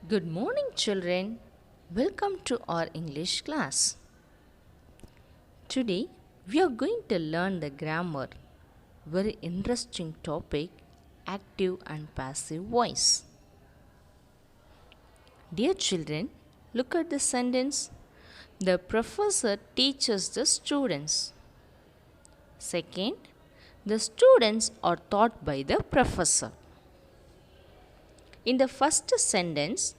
Good morning, children. Welcome to our English class. Today, we are going to learn the grammar. Very interesting topic, active and passive voice. Dear children, look at the sentence. The professor teaches the students. Second, the students are taught by the professor. In the first sentence,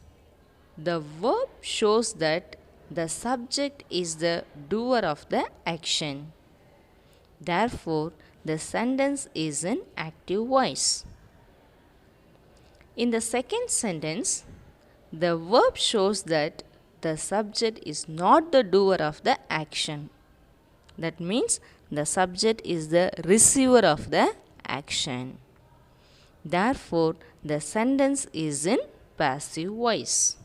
the verb shows that the subject is the doer of the action. Therefore, the sentence is in active voice. In the second sentence, the verb shows that the subject is not the doer of the action. That means the subject is the receiver of the action. Therefore, the sentence is in passive voice.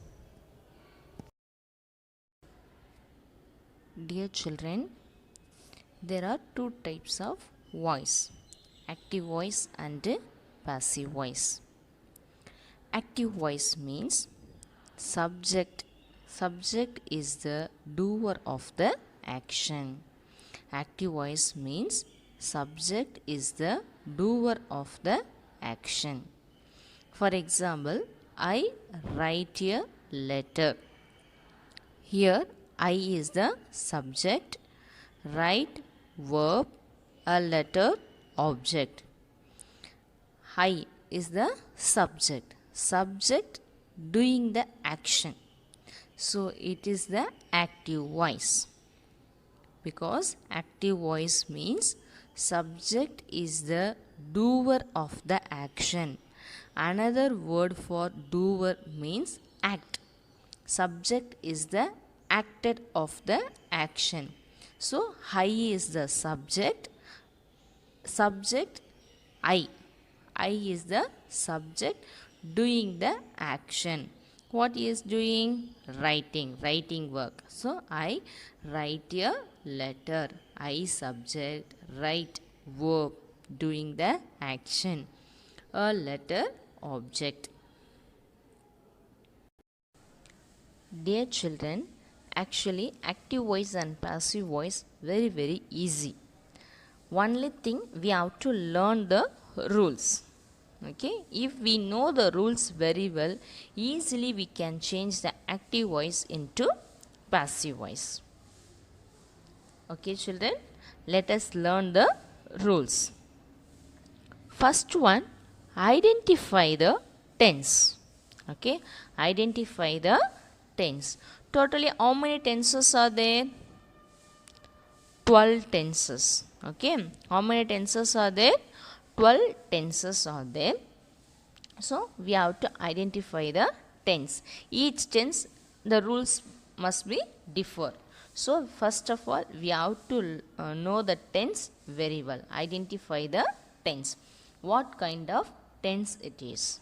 Dear children, there are two types of voice, active voice and passive voice. Active voice means subject is the doer of the action. Active voice means subject is the doer of the action. For example, I write a letter. Here I is the subject, write verb, a letter object. I is the subject doing the action. So it is the active voice. Because active voice means subject is the doer of the action. Another word for doer means act. Subject is the acted of the action. So I is the subject I is the subject doing the action. What is doing? Writing work. So I write a letter. I subject, write verb doing the action. A letter object. Dear children, actually active voice and passive voice very easy. Only thing we have to learn the rules. Okay, if we know the rules very well, easily we can change the active voice into passive voice. Okay children, let us learn the rules. First one, identify the tense. Okay, identify the tense. Totally how many tenses are there? 12 tenses. Okay, how many tenses are there? 12 tenses are there. So we have to identify the tense. Each tense, the rules must be differ. So first of all, we have to know the tense very well. Identify the tense. What kind of tense it is.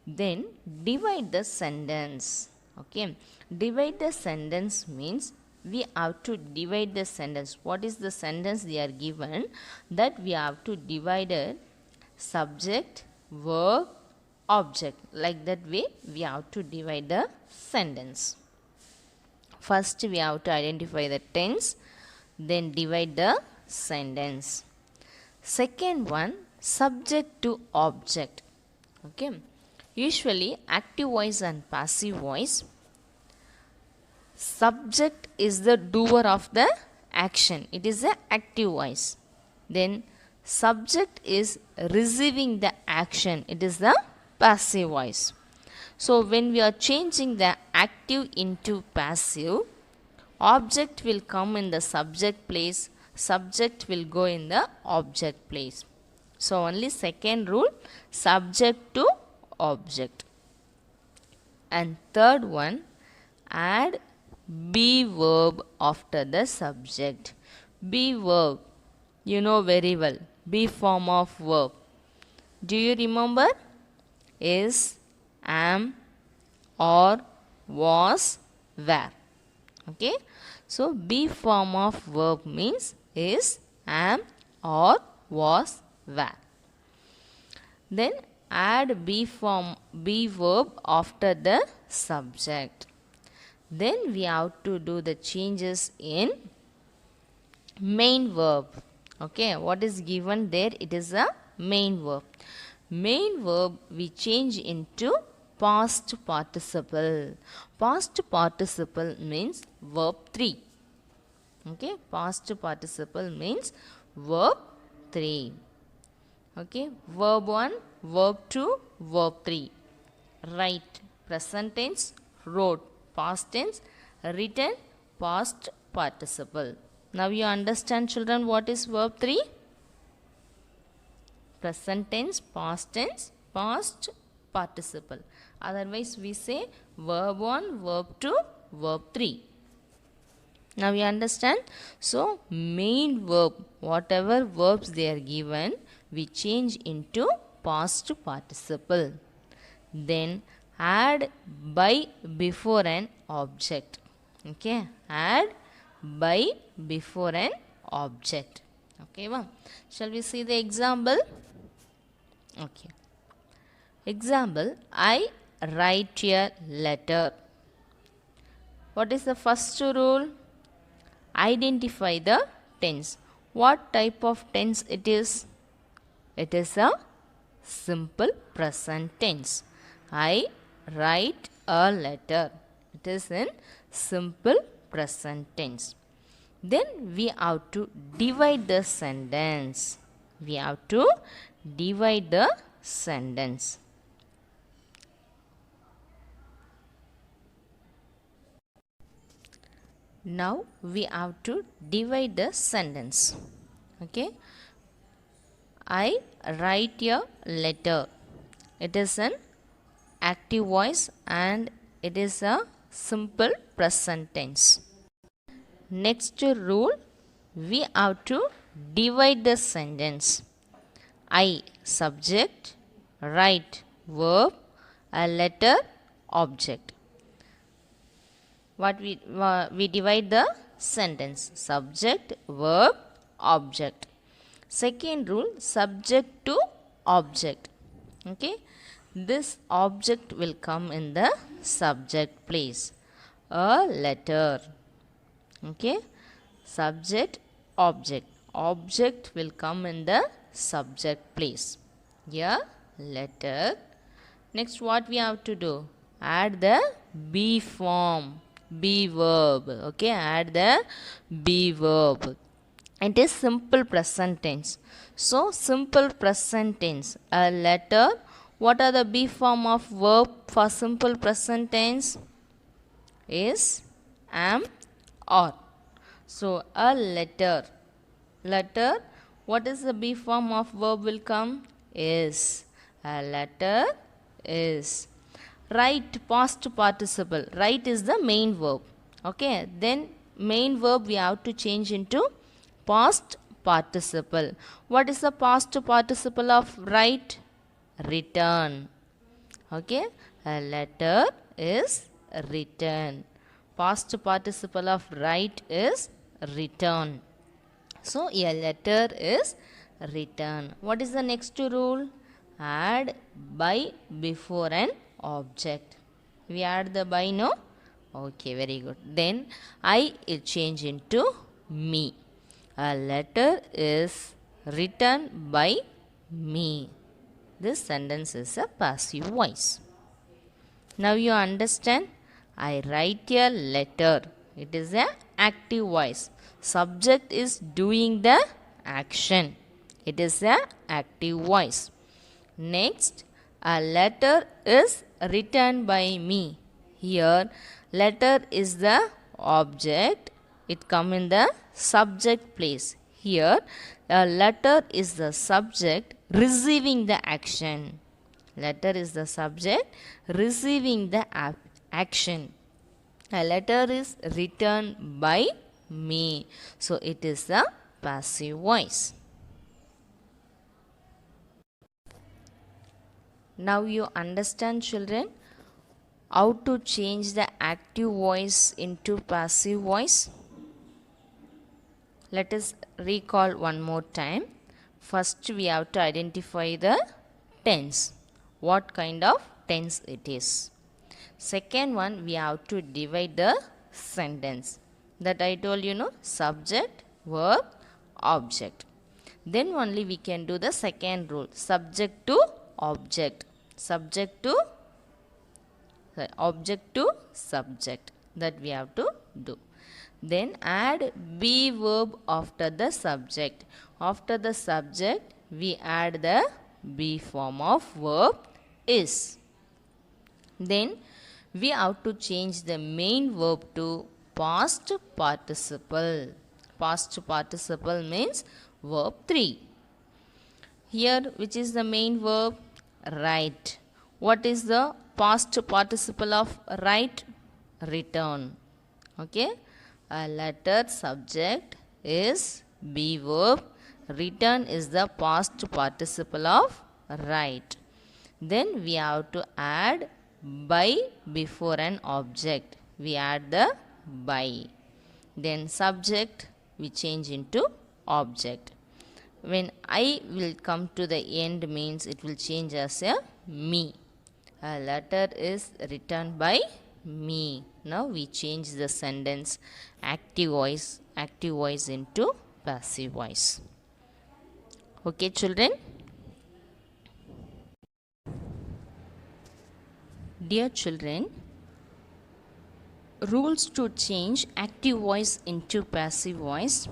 Then divide the sentence. Okay, divide the sentence means we have to divide the sentence. What is the sentence they are given? That we have to divide it subject, verb, object. Like that way we have to divide the sentence. First we have to identify the tense, then divide the sentence. Second one, subject to object. Okay, usually active voice and passive voice, subject is the doer of the action. It is the active voice. Then subject is receiving the action. It is the passive voice. So when we are changing the active into passive, object will come in the subject place, subject will go in the object place. So only second rule, subject to object. And third one, add be verb after the subject. Be verb, you know very well. Be form of verb. Do you remember? Is, am, or, was, were. Okay. So be form of verb means is, am, or, was, were. Then add be verb after the subject. Then we have to do the changes in main verb. Okay, what is given there? It is a main verb. Main verb we change into past participle. Past participle means verb 3. Okay, past participle means verb 3. Okay, verb 1, verb 2, verb 3. Write, present tense, wrote, past tense, written, past participle. Now you understand, children, what is verb 3? Present tense, past participle. Otherwise we say verb 1, verb 2, verb 3. Now you understand? So main verb, whatever verbs they are given, we change into past participle. Then add by before an object. Okay, add by before an object. Okay, well, shall we see the example? Okay. Example, I write a letter. What is the first rule? Identify the tense. What type of tense it is? It is a simple present tense. I write a letter. It is in simple present tense. Then we have to divide the sentence. We have to divide the sentence. Now we have to divide the sentence. Okay. I write a letter. It is an active voice and it is a simple present tense. Next rule, we have to divide the sentence. I subject, write verb, a letter object. What we divide the sentence, subject, verb, object. Second rule, subject to object. Okay, this object will come in the subject place. A letter. Okay, subject, object. Object will come in the subject place. Yeah, letter. Next, what we have to do? Add the be form, be verb. Okay, add the be verb. It is simple present tense. So, simple present tense. A letter. What are the be form of verb for simple present tense? Is, am, or. So, a letter. Letter. What is the be form of verb will come? Is. A letter is. Write, past participle. Write is the main verb. Okay. Then main verb we have to change into past participle. What is the past participle of write? Return. Okay. A letter is written. Past participle of write is return. So, a letter is written. What is the next rule? Add by before an object. We add the by, no? Okay, very good. Then I will change into me. A letter is written by me. This sentence is a passive voice. Now you understand? I write a letter. It is an active voice. Subject is doing the action. It is an active voice. Next, a letter is written by me. Here, letter is the object. It come in the subject place. Here, a letter is the subject receiving the action. Letter is the subject receiving the action. A letter is written by me. So, it is a passive voice. Now you understand, children, how to change the active voice into passive voice. Let us recall one more time. First we have to identify the tense. what kind of tense it is. Second one, we have to divide the sentence. That I told you, no, subject, verb, object. Then only we can do the second rule, subject to object. Subject to object to subject, that we have to do. Then add be verb after the subject. After the subject, we add the be form of verb is. Then we have to change the main verb to past participle. Past participle means verb 3. Here, which is the main verb? Write. What is the past participle of write? Return. Okay. A letter subject is be verb. Return is the past participle of write. Then we have to add by before an object. We add the by. Then subject we change into object. When I will come to the end means it will change as a me. A letter is written by me. Now we change the sentence active voice into passive voice. Okay, children? Dear children, rules to change active voice into passive voice.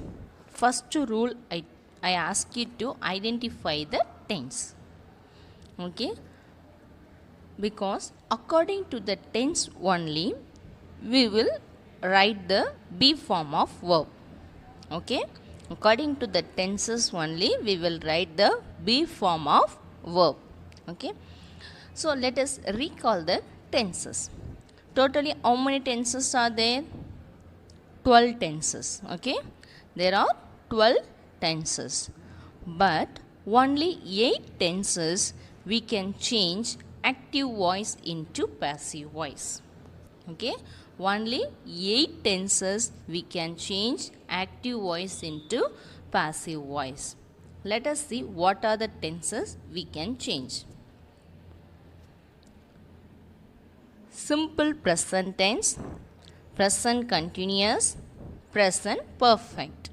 First rule, I ask you to identify the tense. Okay? Because according to the tense only, we will write the be form of verb. Okay? According to the tenses only, we will write the be form of verb. Okay? So let us recall the tenses. Totally how many tenses are there? 12 tenses. Okay? There are 12 tenses. But only 8 tenses we can change active voice into passive voice. Okay? Only 8 tenses we can change active voice into passive voice. Let us see what are the tenses we can change. Simple present tense, present continuous, present perfect.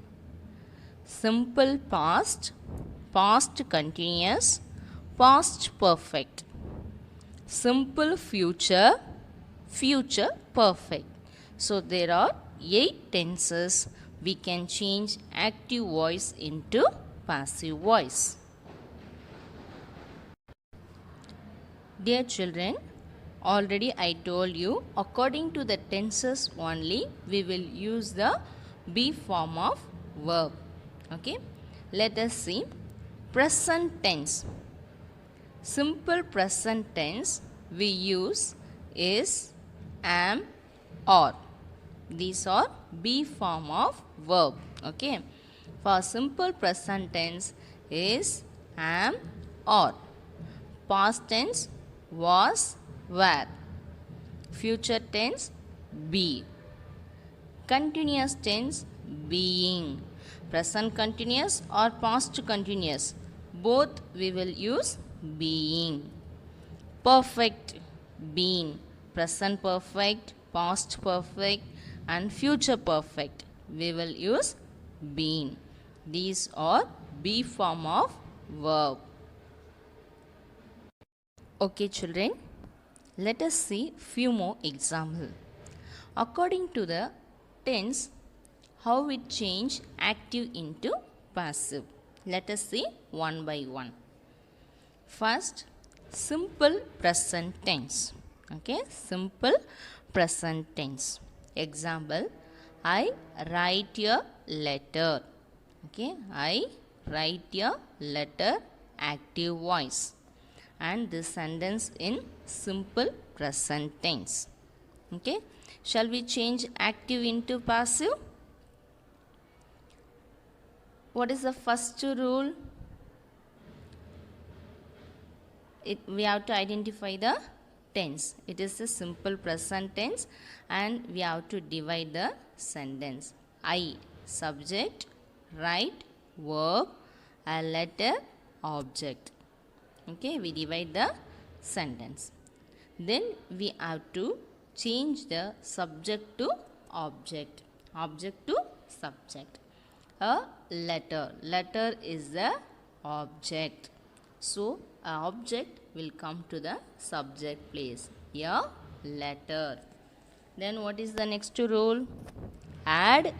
Simple past, past continuous, past perfect. Simple future, future perfect. So there are 8 tenses we can change active voice into passive voice. Dear children, already I told you, according to the tenses only, we will use the be form of verb. Okay? Let us see. Present tense. Simple present tense we use is am, or. These are be form of verb. Okay? For simple present tense is am, or. Past tense was, were. Future tense be. Continuous tense being. Present continuous or past continuous, both we will use being. Perfect, been. Present perfect, past perfect and future perfect, we will use been. These are be form of verb. Okay children, let us see few more examples. According to the tense, how it change active into passive. Let us see one by one. First, simple present tense. Okay, simple present tense. Example, I write a letter. Okay, I write a letter, active voice. And this sentence in simple present tense. Okay, shall we change active into passive? What is the first rule? We have to identify the tense. It is a simple present tense and we have to divide the sentence. I, subject, write, verb, a letter, object. Okay, we divide the sentence. Then we have to change the subject to object, object to subject. A letter, letter is the object, so a object will come to the subject place, a letter. Then what is the next rule? Add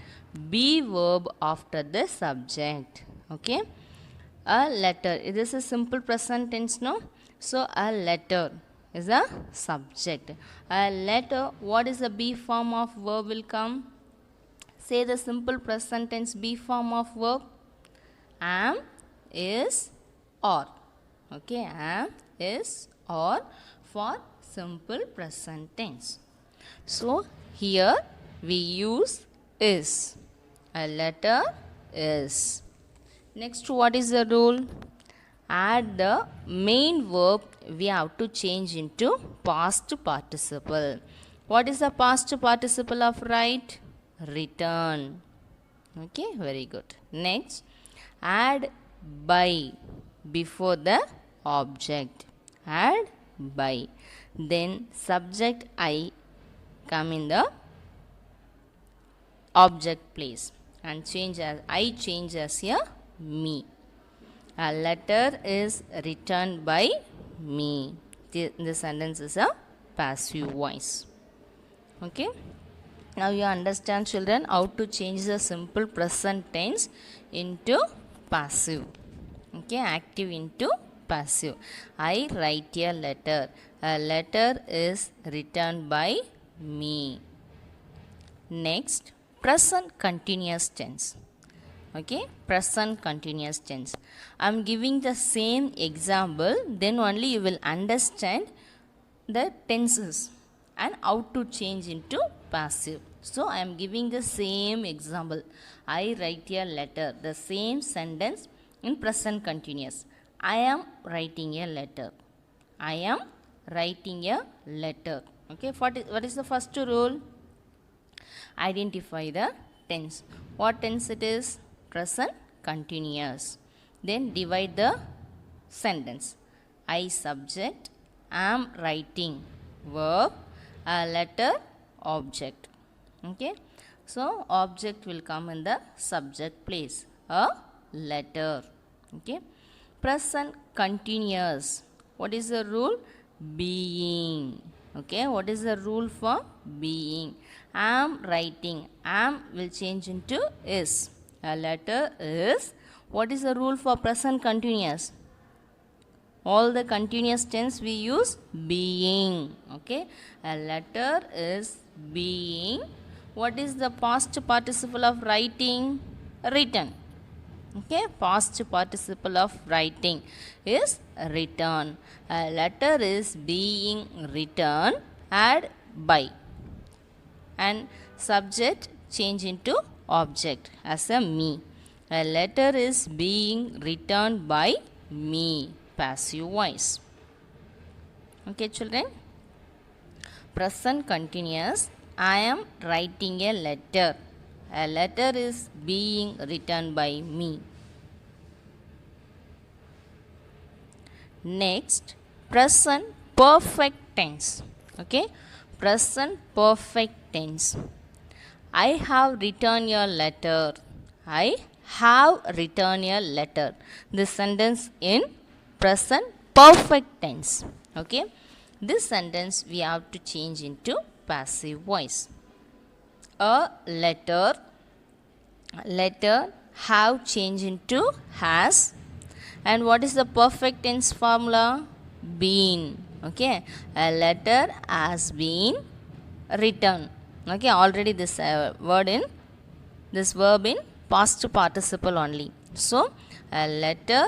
be verb after the subject. Okay, a letter, this is simple present tense, no? So a letter is a subject. A letter, what is the be form of verb will come? Say the simple present tense be form of verb. Am, is, or. Okay, am, is, or for simple present tense. So here we use is. A letter is. Next, what is the rule? Add the main verb, we have to change into past participle. What is the past participle of write? Return. Okay, very good. Next, add by before the object. Add by. Then subject I come in the object place and change as I change as a me. A letter is returned by me. The sentence is a passive voice. Okay. Now you understand, children, how to change the simple present tense into passive. Okay, active into passive. I write a letter. A letter is written by me. Next, present continuous tense. Okay, present continuous tense. I am giving the same example, then only you will understand the tenses and how to change into passive. So I am giving the same example. I write a letter, the same sentence in present continuous. I am writing a letter. I am writing a letter. Okay, what is the first rule? Identify the tense. What tense it is? Present continuous. Then divide the sentence. I subject, am writing, verb, a letter, object. Okay, so object will come in the subject place, a letter. Okay, present continuous. What is the rule? Being. Okay, what is the rule for being? Am writing, am will change into is. A letter is. What is the rule for present continuous? All the continuous tense we use being. Okay, a letter is being. What is the past participle of writing? Written. Okay, past participle of writing is written. A letter is being written. Add by. And subject change into object as a me. A letter is being written by me. Passive voice. Okay, children. Present continuous. I am writing a letter. A letter is being written by me. Next, present perfect tense. Okay, present perfect tense. I have written a letter. I have written a letter. This sentence in present perfect tense. Okay, this sentence we have to change into passive voice. A letter, letter have changed into has. And what is the perfect tense formula? Been. Okay, a letter has been written. Okay, already this verb in past participle only. So a letter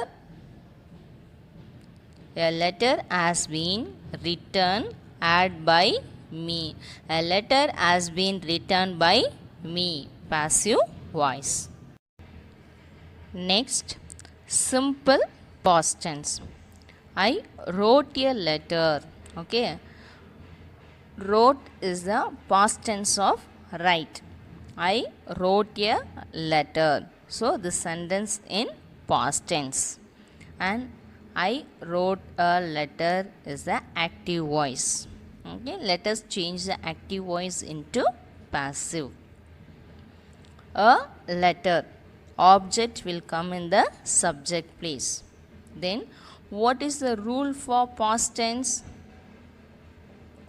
has been written add by me. A letter has been written by me. Passive voice. Next, simple past tense. I wrote a letter. Okay, wrote is the past tense of write. I wrote a letter. So the sentence in past tense. And I wrote a letter is the active voice. Okay, let us change the active voice into passive. A letter. Object will come in the subject place. Then, what is the rule for past tense?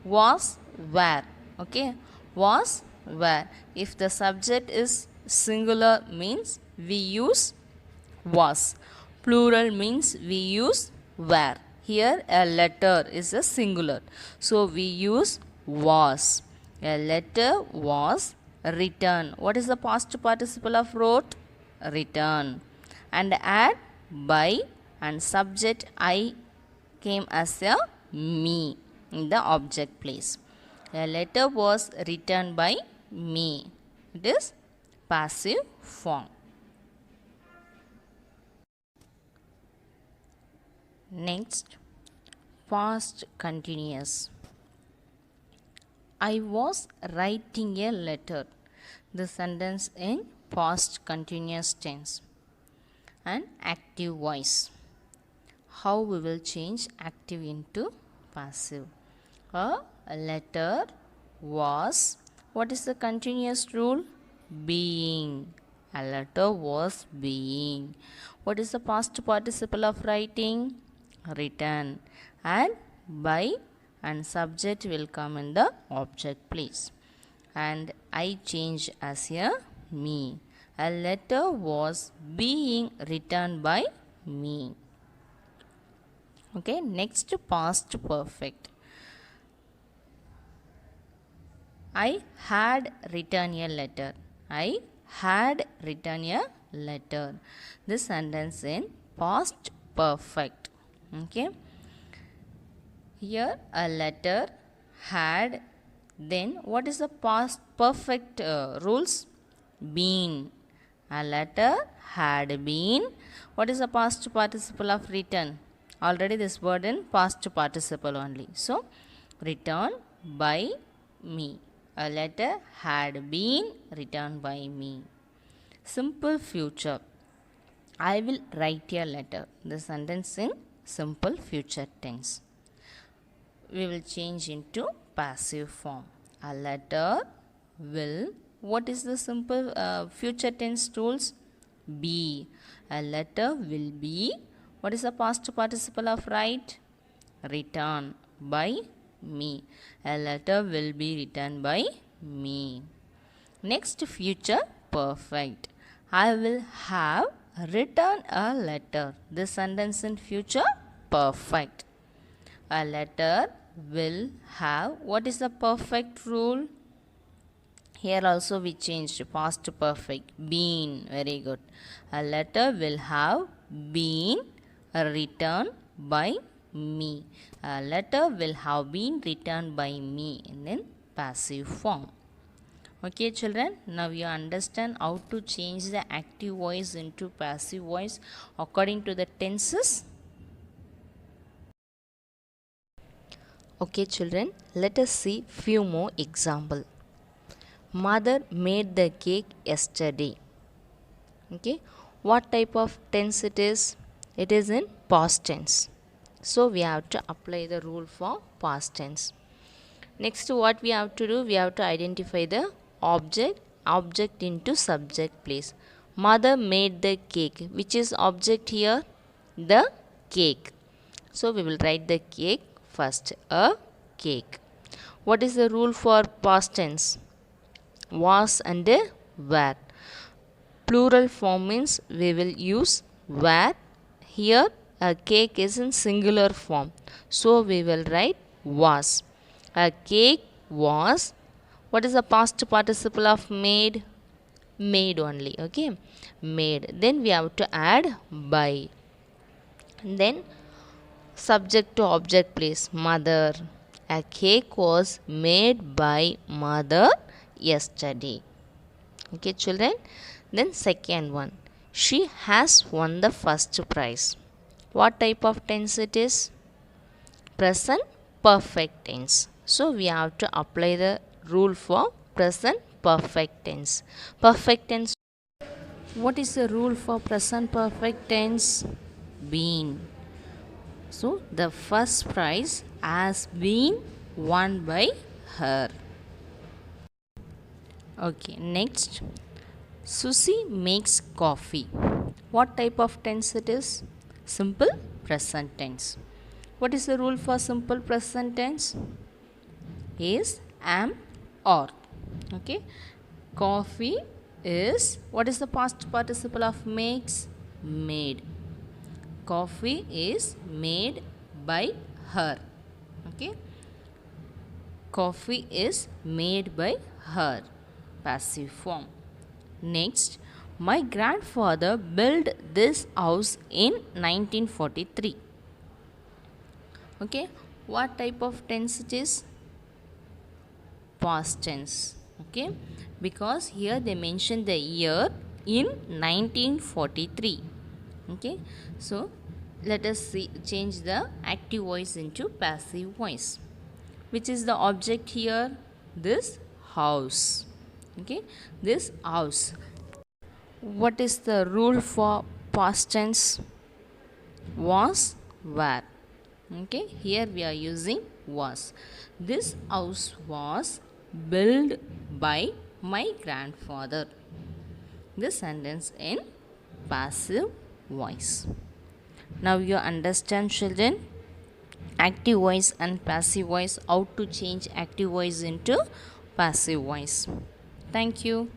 Was, were. Okay, was, were. If the subject is singular means we use was. Plural means we use were. Here a letter is a singular, so we use was. A letter was written. What is the past participle of wrote? Written. And add by and subject I came as a me in the object place. A letter was written by me. It is passive form. Next, past continuous. I was writing a letter. The sentence in past continuous tense. And active voice. How we will change active into passive? A letter was, what is the continuous rule? Being. A letter was being. What is the past participle of writing? Written. And by and subject will come in the object place. And I change as a me. A letter was being written by me. Okay, next past perfect. I had written a letter. I had written a letter. This sentence in past perfect. Okay. Here a letter had, then what is the past perfect rules? Been. A letter had been. What is the past participle of written? Already this word in past participle only. So, written by me. A letter had been written by me. Simple future. I will write a letter. The sentence in simple future tense. We will change into passive form. A letter will. What is the simple future tense rules? Be. A letter will be. What is the past participle of write? Written by me. A letter will be written by me. Next, future perfect. I will have written a letter. This sentence in future perfect. A letter will have. What is the perfect rule? Here also we changed past perfect. Been. Very good. A letter will have been written by me. A letter will have been written by me in passive form. Okay children, now you understand how to change the active voice into passive voice according to the tenses. Okay children, let us see few more example. Mother made the cake yesterday. Okay, what type of tense it is? It is in past tense. So we have to apply the rule for past tense. Next, what we have to do? We have to identify the object into subject place. Mother made the cake. Which is object here? The cake. So we will write the cake first. A cake. What is the rule for past tense? Was and were. Plural form means we will use were. Here a cake is in singular form. So we will write was. A cake was. What is the past participle of made? Made only. Okay. Made. Then we have to add by. Then subject to object place. Mother. A cake was made by mother yesterday. Okay children. Then second one. She has won the first prize. What type of tense it is? Present perfect tense. So we have to apply the rule for present perfect tense. Perfect tense. What is the rule for present perfect tense? Been. So the first prize has been won by her. Okay, next. Susie makes coffee. What type of tense it is? Simple present tense. What is the rule for simple present tense? Is am or. Okay. Coffee is, what is the past participle of makes? Made. Coffee is made by her. Okay. Coffee is made by her. Passive form. Next, my grandfather built this house in 1943. Okay, what type of tense it is? Past tense. Okay, because here they mention the year in 1943. Okay, so let us see, change the active voice into passive voice. Which is the object here? This house. Okay, this house. What is the rule for past tense? Was, were. Okay, here we are using was. This house was built by my grandfather. This sentence in passive voice. Now you understand, children, active voice and passive voice, how to change active voice into passive voice. Thank you.